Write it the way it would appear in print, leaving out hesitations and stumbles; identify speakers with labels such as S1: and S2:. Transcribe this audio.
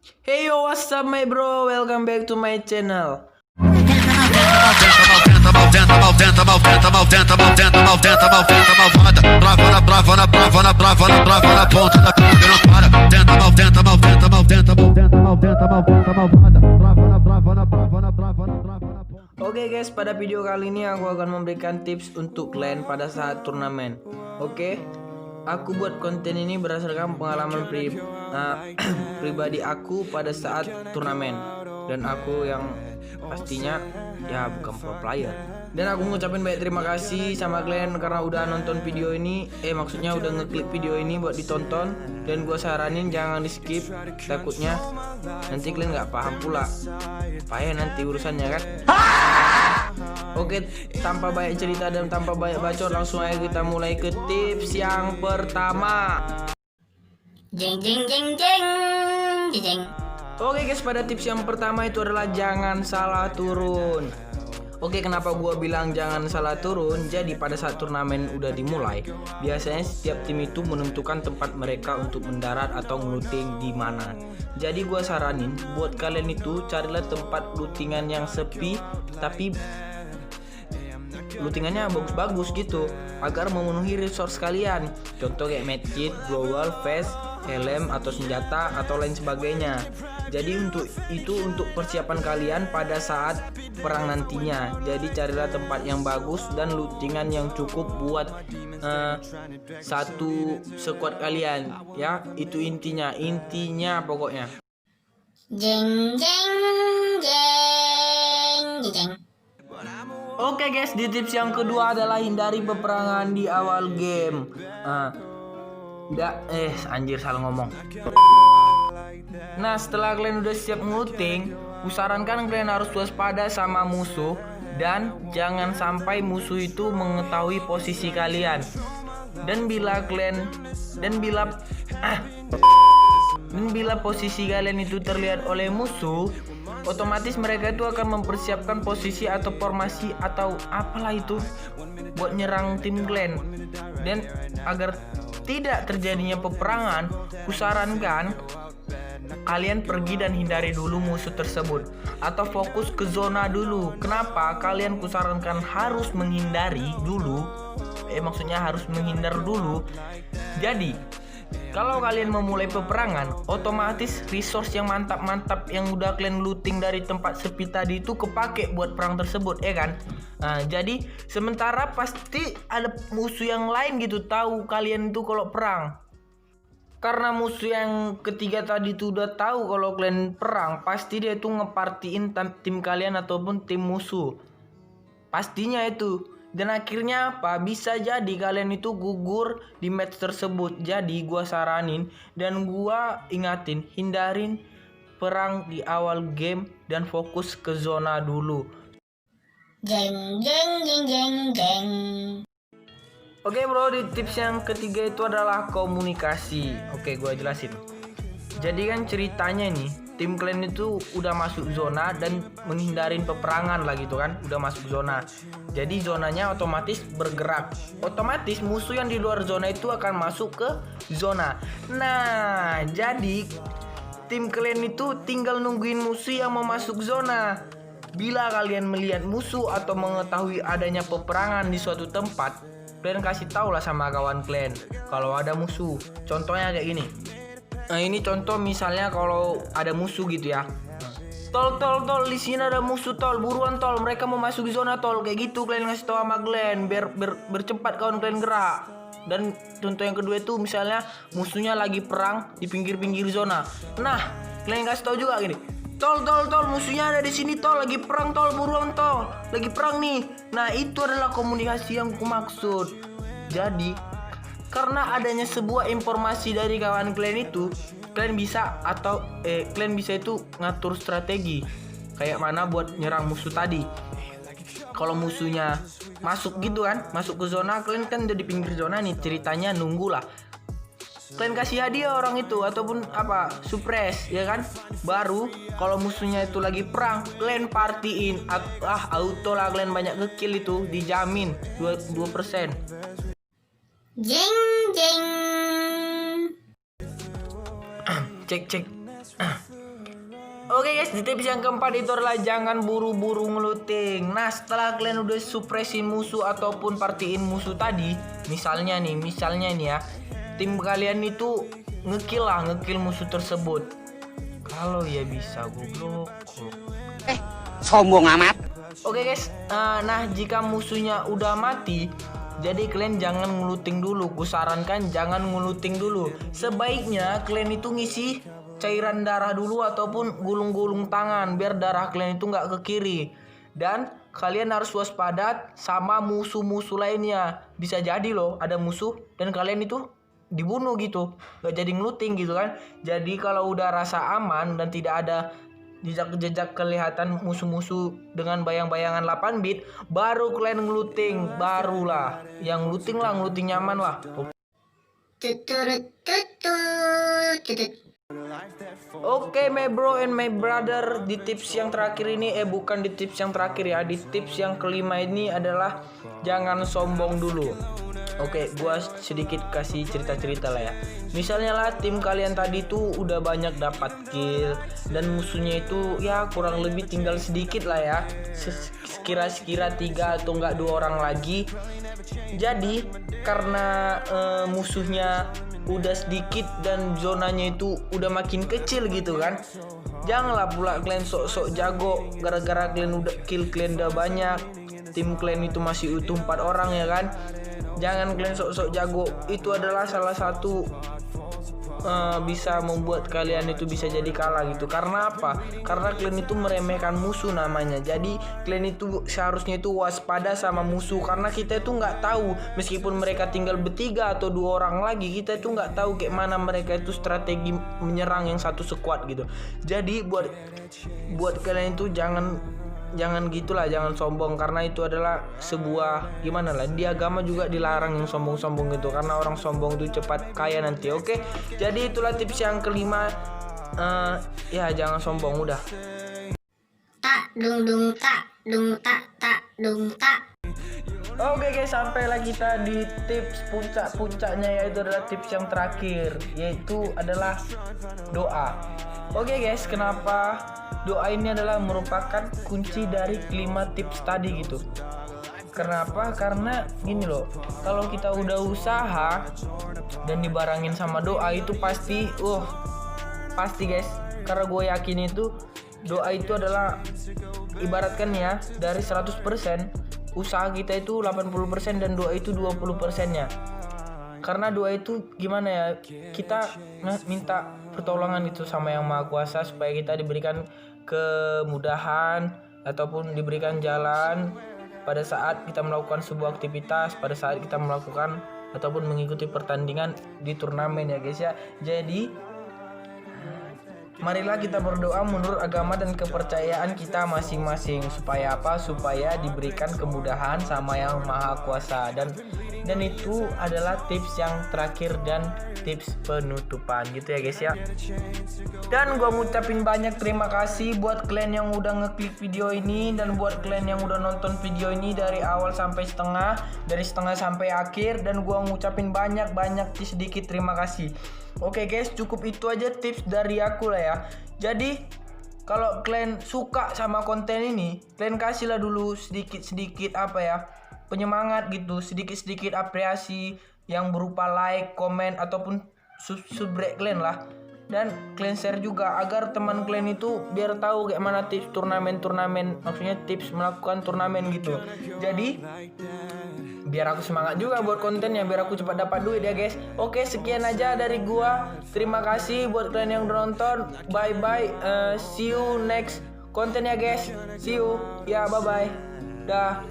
S1: Hey yo, what's up my bro? Welcome back to my channel. Oke guys, pada video kali ini aku akan memberikan tips untuk kalian pada saat turnamen. Oke, aku buat konten ini berdasarkan pengalaman pribadi aku pada saat turnamen, dan aku yang pastinya ya bukan pro player. Dan aku ngucapin banyak terima kasih sama kalian karena udah nonton video ini, maksudnya udah ngeklik video ini buat ditonton. Dan gua saranin jangan di skip, takutnya nanti kalian nggak paham pula, payah nanti urusannya kan. Oke, tanpa banyak cerita dan tanpa banyak bacot, langsung aja kita mulai ke tips yang pertama.
S2: Jeng jeng jeng jeng jeng.
S1: Oke guys, pada tips yang pertama itu adalah jangan salah turun. Oke, kenapa gua bilang jangan salah turun? Jadi pada saat turnamen udah dimulai, biasanya setiap tim itu menentukan tempat mereka untuk mendarat atau ngelooting di mana. Jadi gua saranin buat kalian itu carilah tempat lootingan yang sepi, tapi lootingannya bagus-bagus gitu, agar memenuhi resource kalian. Contoh kayak medkit, global, vest, helm atau senjata atau lain sebagainya. Jadi untuk persiapan kalian pada saat perang nantinya. Jadi carilah tempat yang bagus dan lootingan yang cukup buat satu squad kalian ya. Itu intinya pokoknya.
S2: Jeng jeng jeng jeng.
S1: Oke guys, di tips yang kedua adalah hindari peperangan di awal game. Anjir salah ngomong. Nah, setelah kalian udah siap ngelooting, kusarankan kalian harus waspada sama musuh dan jangan sampai musuh itu mengetahui posisi kalian. Dan bila posisi kalian itu terlihat oleh musuh, otomatis mereka itu akan mempersiapkan posisi atau formasi atau apalah itu buat nyerang tim kalian. Dan agar tidak terjadinya peperangan, kusarankan kalian pergi dan hindari dulu musuh tersebut atau fokus ke zona dulu. Kenapa kalian kusarankan harus menghindari dulu? Maksudnya harus menghindar dulu. Jadi kalau kalian memulai peperangan, otomatis resource yang mantap-mantap yang udah kalian looting dari tempat sepi tadi itu kepake buat perang tersebut, ya kan? Nah, jadi sementara pasti ada musuh yang lain gitu tahu kalian itu kalau perang. Karena musuh yang ketiga tadi tuh udah tahu kalau kalian perang, pasti dia tuh ngepartiin tim kalian ataupun tim musuh. Pastinya itu. Dan akhirnya apa? Bisa jadi kalian itu gugur di match tersebut. Jadi gua saranin dan gua ingatin, hindarin perang di awal game dan fokus ke zona dulu.
S2: Jeng jeng jeng jeng jeng.
S1: Oke bro, di tips yang ketiga itu adalah komunikasi. Oke, gua jelasin. Jadi kan ceritanya nih, tim kalian itu udah masuk zona dan menghindarin peperangan lah gitu kan, udah masuk zona. Jadi zonanya otomatis bergerak. Otomatis musuh yang di luar zona itu akan masuk ke zona. Nah, jadi tim kalian itu tinggal nungguin musuh yang mau masuk zona. Bila kalian melihat musuh atau mengetahui adanya peperangan di suatu tempat, kalian kasih tahu lah sama kawan kalian kalau ada musuh. Contohnya kayak gini. Nah, ini contoh misalnya kalau ada musuh gitu ya. Tol di sini ada musuh tol, buruan tol, mereka mau masuk zona tol, kayak gitu kalian ngasih tahu sama kalian biar bercepat kawan kalian gerak. Dan contoh yang kedua itu misalnya musuhnya lagi perang di pinggir-pinggir zona. Nah, kalian kasih tahu juga gini. Tol, musuhnya ada di sini tol, lagi perang tol, buruan tol, lagi perang nih. Nah, itu adalah komunikasi yang ku maksud. Jadi karena adanya sebuah informasi dari kawan kalian itu, kalian bisa itu ngatur strategi kayak mana buat nyerang musuh tadi. Kalau musuhnya masuk gitu kan, masuk ke zona, kalian kan udah di pinggir zona nih, ceritanya nunggulah. Kalian kasih hadiah orang itu ataupun surprise ya kan. Baru kalau musuhnya itu lagi perang, kalian partiin. Auto lah kalian banyak ngekill itu, dijamin 2%.
S2: Jeng jeng.
S1: Cek. Oke guys, di tips yang keempat itu adalah jangan buru-buru ngeluting. Nah, setelah kalian udah supresin musuh ataupun partiin musuh tadi, misalnya nih ya, tim kalian itu ngekill musuh tersebut. Kalau ya bisa goblok.
S3: Sombong amat.
S1: Oke guys, nah jika musuhnya udah mati, jadi kalian jangan ngeluting dulu. Kusarankan jangan ngeluting dulu. Sebaiknya kalian itu ngisi cairan darah dulu ataupun gulung-gulung tangan biar darah kalian itu nggak ke kiri. Dan kalian harus waspada sama musuh-musuh lainnya. Bisa jadi loh ada musuh dan kalian itu dibunuh gitu, nggak jadi ngeluting gitu kan. Jadi kalau udah rasa aman dan tidak ada jejak-jejak kelihatan musuh-musuh dengan bayang-bayangan 8 bit, baru kalian ngeluting. Barulah yang ngeluting nyaman lah.
S2: Tutut tutut tutut.
S1: Oke, my bro and my brother, di tips yang terakhir ini bukan di tips yang terakhir ya, di tips yang kelima ini adalah jangan sombong dulu. Oke, gua sedikit kasih cerita-cerita lah ya. Misalnya lah tim kalian tadi tuh udah banyak dapat kill dan musuhnya itu ya kurang lebih tinggal sedikit lah ya. Sekira-sekira 3 atau enggak 2 orang lagi. Jadi karena musuhnya udah sedikit dan zonanya itu udah makin kecil gitu kan, janganlah pula kalian sok-sok jago gara-gara kalian udah kill kalian udah banyak, tim kalian itu masih utuh 4 orang ya kan. Jangan kalian sok-sok jago, itu adalah salah satu bisa membuat kalian itu bisa jadi kalah gitu. Karena apa? Karena kalian itu meremehkan musuh namanya. Jadi kalian itu seharusnya itu waspada sama musuh, karena kita itu nggak tahu, meskipun mereka tinggal bertiga atau 2 orang lagi, kita itu nggak tahu kayak mana mereka itu strategi menyerang yang satu squad gitu. Jadi buat kalian itu jangan gitulah, jangan sombong, karena itu adalah sebuah gimana lah, di agama juga dilarang yang sombong-sombong gitu, karena orang sombong itu cepat kaya nanti. Oke, jadi itulah tips yang kelima, ya jangan sombong udah.
S2: Tak dung dung tak dung tak dung tak.
S1: Oke guys, sampailah kita di tips puncaknya, yaitu adalah tips yang terakhir, yaitu adalah doa. Oke guys, kenapa doa ini adalah merupakan kunci dari kelima tips tadi gitu. Kenapa? Karena gini loh, kalau kita udah usaha dan dibarengin sama doa itu pasti guys, karena gue yakin itu doa itu adalah, ibaratkan ya, dari 100% usaha kita itu 80% dan doa itu 20%-nya. Karena doa itu gimana ya, kita minta pertolongan itu sama Yang Maha Kuasa supaya kita diberikan kemudahan ataupun diberikan jalan pada saat kita melakukan sebuah aktivitas, pada saat kita melakukan ataupun mengikuti pertandingan di turnamen ya guys ya. Jadi marilah kita berdoa menurut agama dan kepercayaan kita masing-masing, supaya apa? Supaya diberikan kemudahan sama Yang Maha Kuasa. Dan itu adalah tips yang terakhir dan tips penutupan gitu ya guys ya. Dan gua ngucapin banyak terima kasih buat kalian yang udah ngeklik video ini, dan buat kalian yang udah nonton video ini dari awal sampai setengah, dari setengah sampai akhir, dan gua ngucapin banyak sedikit terima kasih. Oke guys, cukup itu aja tips dari aku lah ya. Jadi kalau kalian suka sama konten ini, kalian kasihlah dulu sedikit apa ya, penyemangat gitu, sedikit apresiasi yang berupa like, komen ataupun subscribe kalian lah. Dan kalian share juga agar teman kalian itu biar tahu kayak mana tips turnamen, maksudnya tips melakukan turnamen gitu. Jadi biar aku semangat juga buat kontennya, biar aku cepat dapat duit ya guys. Oke, sekian aja dari gua. Terima kasih buat kalian yang udah nonton. Bye bye. See you next konten ya guys. See you. Ya, bye bye. Dah.